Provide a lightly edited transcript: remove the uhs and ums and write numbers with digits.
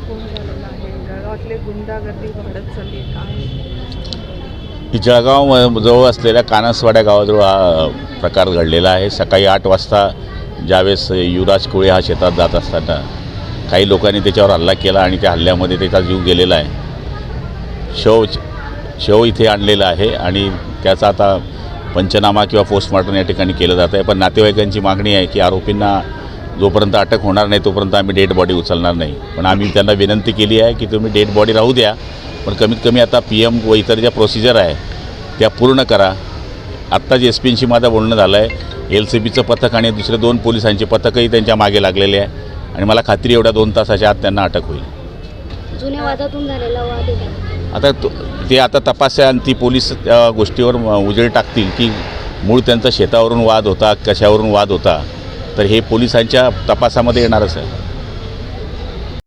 खून झालेला आहे. जळगावातले गुंडागर्दी वाढत चालली काय? जळगाव जवळ असलेल्या कानसवाड्या गावाजवळ हा प्रकार घडलेला आहे. सकाळी 8 वाजता ज्यावेळेस युवराज कोळे हा शेतात जात असताना काही लोकांनी त्याच्यावर हल्ला केला आणि त्या हल्ल्यामध्ये त्याचा जीव गेलेला आहे. शव इथे आणलेला आहे आणि त्याचा आता पंचनामा किंवा पोस्टमॉर्टम या ठिकाणी केलं जात आहे. पण नातेवाईकांची मागणी आहे की आरोपींना जोपर्यंत अटक होणार नाही तोपर्यंत आम्ही डेड बॉडी उचलणार नाही. पण आम्ही त्यांना विनंती केली आहे की तुम्ही डेड बॉडी राहू द्या, पण कमीत कमी आता PM व इतर ज्या प्रोसिजर आहे त्या पूर्ण करा. आत्ताच SP माझं बोलणं झालं आहे. LCBचं पथक आणि दुसरे 2 पोलिसांचे पथकही त्यांच्या मागे लागलेले आहे आणि मला खात्री एवढ्या 2 तासाच्या आत त्यांना अटक होईल. जुन्या वादातून झालेला वाद आहे. आता ते आता तपासा आणि ती पोलीस गोष्टीवर उजेड टाकतील की मूळ त्यांचा शेतावरून वाद होता, कशावरून वाद होता, तर हे पोलिसांच्या तपासामध्ये येणारच आहे.